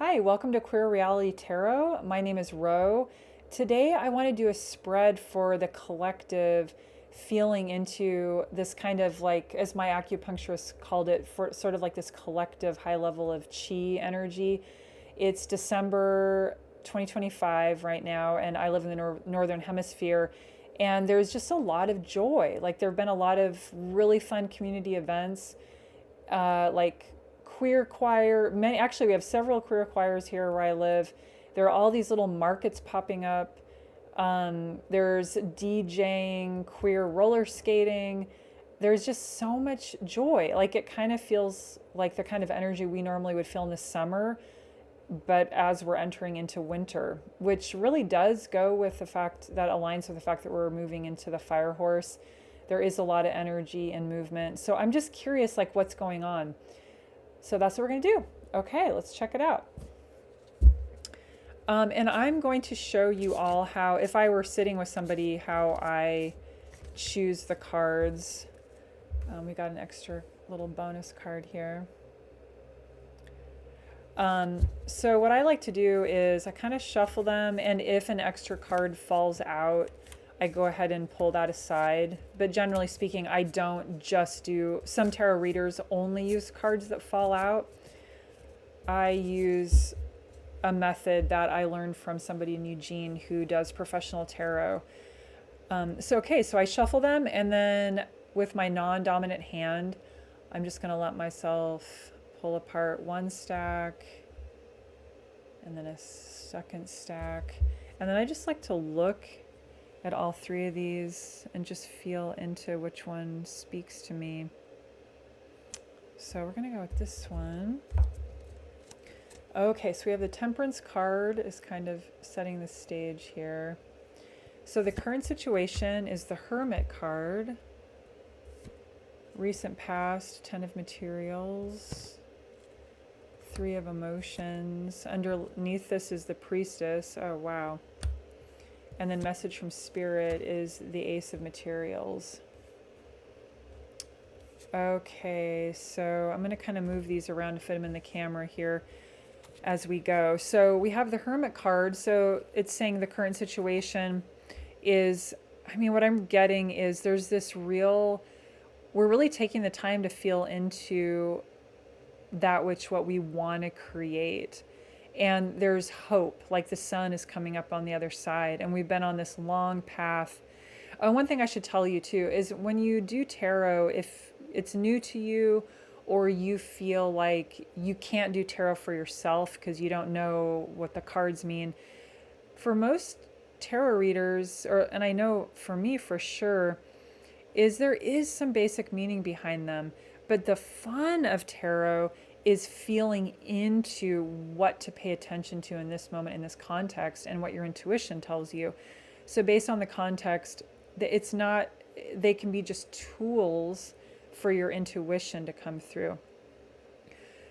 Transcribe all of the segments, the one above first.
Hi, welcome to Queer Reality Tarot. My name is Ro. Today I want to do a spread for the collective feeling into this kind of like, as my acupuncturist called it, for sort of like this collective high level of chi energy. It's December 2025 right now, and I live in the northern hemisphere. And there's just a lot of joy. Like, there have been a lot of really fun community events, like queer choir. Many, actually, we have several queer choirs here where I live. There are all these little markets popping up. There's DJing, queer roller skating. There's just so much joy. Like, it kind of feels like the kind of energy we normally would feel in the summer, but as we're entering into winter, which really does go with the fact that aligns with the fact that we're moving into the fire horse. There is a lot of energy and movement. So I'm just curious, like, what's going on. So that's what we're going to do. Okay, let's check it out. And I'm going to show you all how, if I were sitting with somebody, how I choose the cards. We got an extra little bonus card here. So what I like to do is I kind of shuffle them, and if an extra card falls out, I go ahead and pull that aside. But generally speaking, I don't just do, some tarot readers only use cards that fall out. I use a method that I learned from somebody in Eugene who does professional tarot. So I shuffle them, and then with my non-dominant hand, I'm just going to let myself pull apart one stack and then a second stack. And then I just like to look at all three of these and just feel into which one speaks to me. So we're going to go with this one. Okay, so we have the Temperance card is kind of setting the stage here. So the current situation is the Hermit card. Recent past, Ten of Materials. Three of Emotions. Underneath this is the Priestess. Oh, wow. And then Message from Spirit is the Ace of Materials. Okay, so I'm going to kind of move these around to fit them in the camera here as we go. So we have the Hermit card. So it's saying the current situation is, what I'm getting is there's this real, we're really taking the time to feel into that what we want to create. And there's hope, like the sun is coming up on the other side, and we've been on this long path. One thing I should tell you too is when you do tarot, if it's new to you or you feel like you can't do tarot for yourself because you don't know what the cards mean, for most tarot readers, and I know for me for sure, is there is some basic meaning behind them. But the fun of tarot is feeling into what to pay attention to in this moment, in this context, and what your intuition tells you. So based on the context, it's not, they can be just tools for your intuition to come through.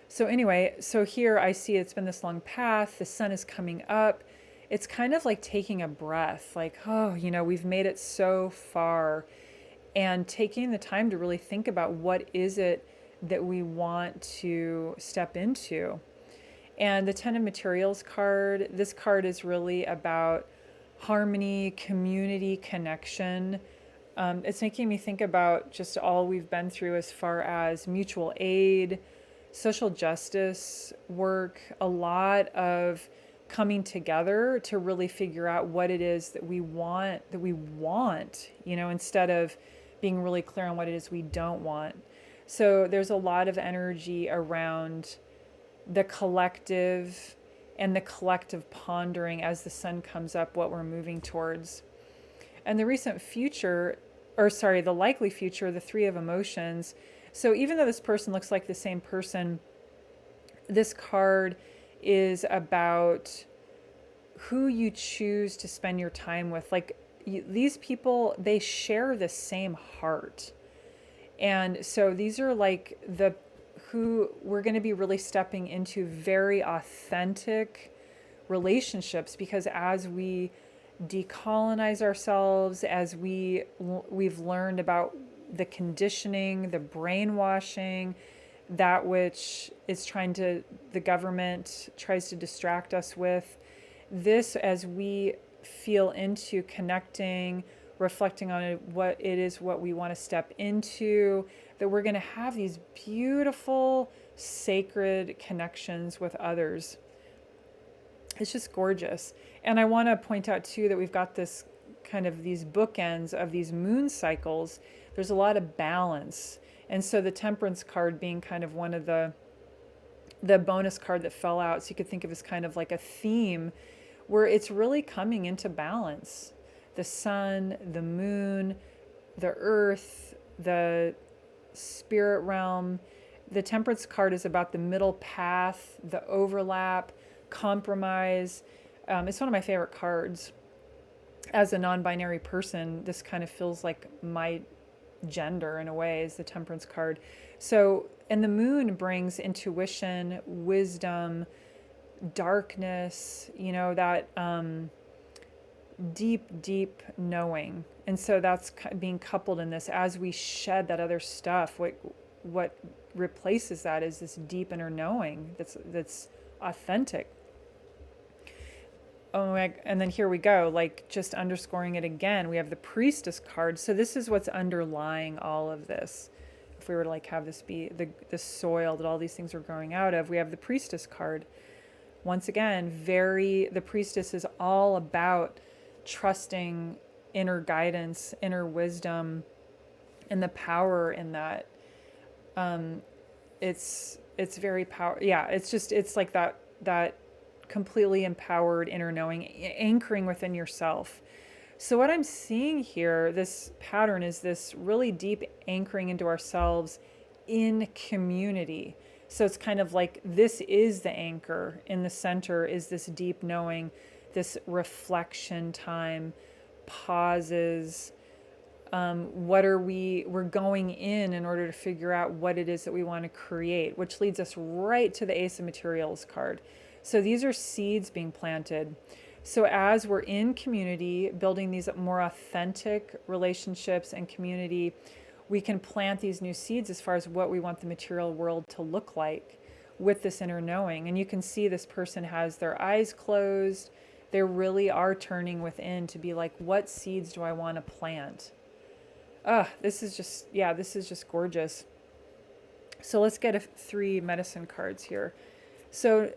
So anyway, so here I see it's been this long path, the sun is coming up. It's kind of like taking a breath, like, oh, we've made it so far. And taking the time to really think about what is it that we want to step into. And the Ten of Materials card, this card is really about harmony, community, connection. It's making me think about just all we've been through as far as mutual aid, social justice work, a lot of coming together to really figure out what it is that we want, instead of being really clear on what it is we don't want. So there's a lot of energy around the collective and the collective pondering as the sun comes up, what we're moving towards. And the recent future, the likely future, the Three of Emotions. So even though this person looks like the same person, this card is about who you choose to spend your time with. Like, these people, they share the same heart. And so these are like who we're going to be really stepping into very authentic relationships, because as we decolonize ourselves, as we've learned about the conditioning, the brainwashing, that which is the government tries to distract us with. This, as we feel into connecting, reflecting on what it is, what we want to step into, that we're going to have these beautiful, sacred connections with others. It's just gorgeous. And I want to point out too that we've got this kind of these bookends of these moon cycles. There's a lot of balance. And so the Temperance card being kind of one of the bonus card that fell out, so you could think of as kind of like a theme where it's really coming into balance. The sun, the moon, the earth, the spirit realm. The Temperance card is about the middle path, the overlap, compromise. It's one of my favorite cards. As a non-binary person, this kind of feels like my gender in a way, is the Temperance card. So, and the moon brings intuition, wisdom, darkness, that deep knowing. And so that's being coupled in this as we shed that other stuff. What replaces that is this deep inner knowing that's authentic. Oh, and then here we go, like just underscoring it again. We have the Priestess card. So this is what's underlying all of this. If we were to like have this be the soil that all these things are growing out of, we have the Priestess card. Once again, the Priestess is all about trusting inner guidance, inner wisdom, and the power in that. It's very power. Yeah, it's like that completely empowered inner knowing, anchoring within yourself. So what I'm seeing here, this pattern, is this really deep anchoring into ourselves in community. So it's kind of like this is the anchor. In the center is this deep knowing, this reflection time, pauses. We're going in order to figure out what it is that we want to create, which leads us right to the Ace of Materials card. So these are seeds being planted. So as we're in community, building these more authentic relationships and community, we can plant these new seeds as far as what we want the material world to look like with this inner knowing. And you can see this person has their eyes closed. They really are turning within to be like, what seeds do I want to plant? This is just gorgeous. So let's get 3 medicine cards here. So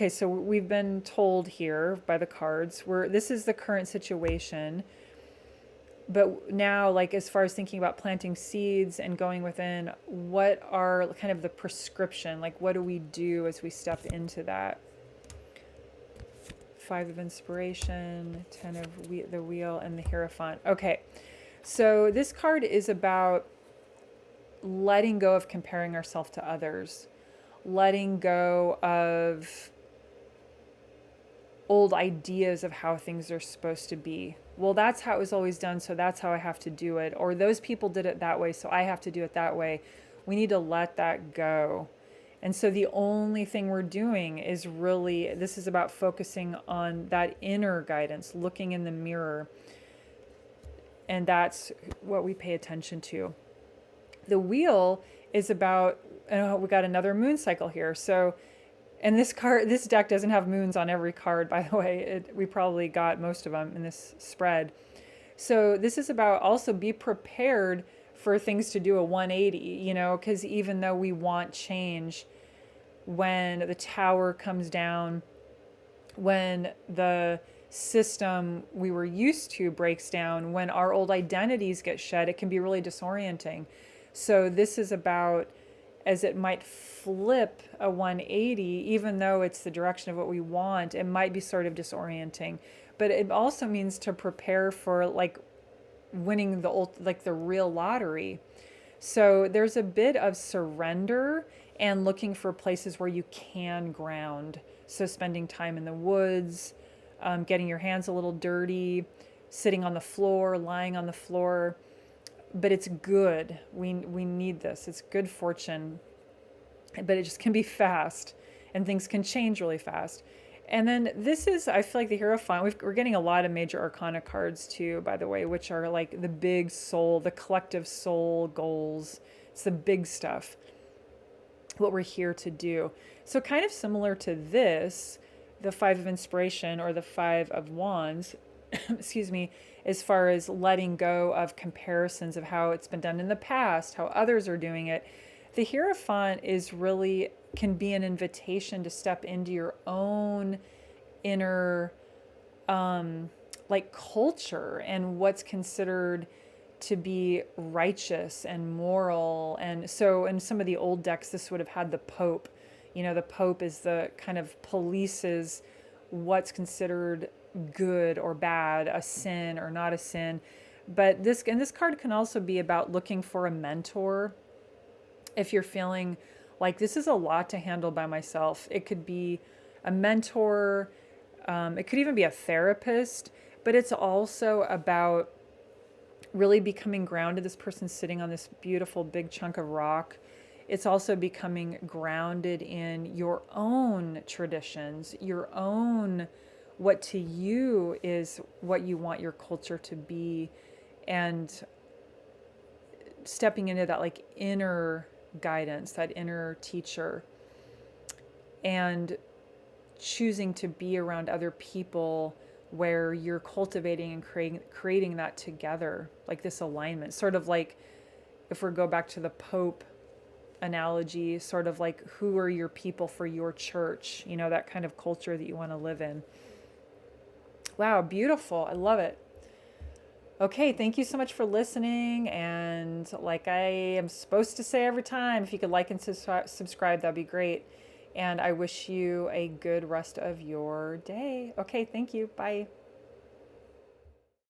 so we've been told here by the cards, this is the current situation. But now, like, as far as thinking about planting seeds and going within, what are kind of the prescription? Like, what do we do as we step into that? 5 of Inspiration, 10 of the Wheel, and the Hierophant. Okay, so this card is about letting go of comparing ourselves to others, letting go of old ideas of how things are supposed to be. Well, that's how it was always done, so that's how I have to do it. Or those people did it that way, so I have to do it that way. We need to let that go. And so the only thing we're doing is this is about focusing on that inner guidance, looking in the mirror. And that's what we pay attention to. The Wheel is about, we got another moon cycle here. So, and this deck doesn't have moons on every card, by the way. We probably got most of them in this spread. So this is about also be prepared for things to do a 180, because even though we want change, when the tower comes down, when the system we were used to breaks down, when our old identities get shed, it can be really disorienting. So this is about, as it might flip a 180, even though it's the direction of what we want, it might be sort of disorienting. But it also means to prepare for like winning the real lottery. So there's a bit of surrender and looking for places where you can ground. So spending time in the woods, getting your hands a little dirty, sitting on the floor, lying on the floor. But it's good. We need this. It's good fortune. But it just can be fast, and things can change really fast. And then this is, I feel like the Hierophant, we're getting a lot of major arcana cards too, by the way, which are like the big soul, the collective soul goals. It's the big stuff. what we're here to do. So kind of similar to this, the Five of Inspiration or the Five of Wands, excuse me, as far as letting go of comparisons of how it's been done in the past, how others are doing it. The Hierophant is really can be an invitation to step into your own inner like culture and what's considered to be righteous and moral. And so in some of the old decks, this would have had the Pope. You know, the Pope is the kind of polices what's considered good or bad, a sin or not a sin. But this card can also be about looking for a mentor. If you're feeling like this is a lot to handle by myself, it could be a mentor. It could even be a therapist, but it's also about really becoming grounded. This person's sitting on this beautiful big chunk of rock. It's also becoming grounded in your own traditions, your own, what to you is what you want your culture to be, and stepping into that like inner guidance, that inner teacher, and choosing to be around other people where you're cultivating and creating that together, like this alignment, sort of like if we go back to the Pope analogy, sort of like who are your people for your church, you know, that kind of culture that you want to live in. Wow, beautiful. I love it. Okay, thank you so much for listening. And like I am supposed to say every time, if you could like and subscribe, that'd be great. And I wish you a good rest of your day. Okay, thank you. Bye.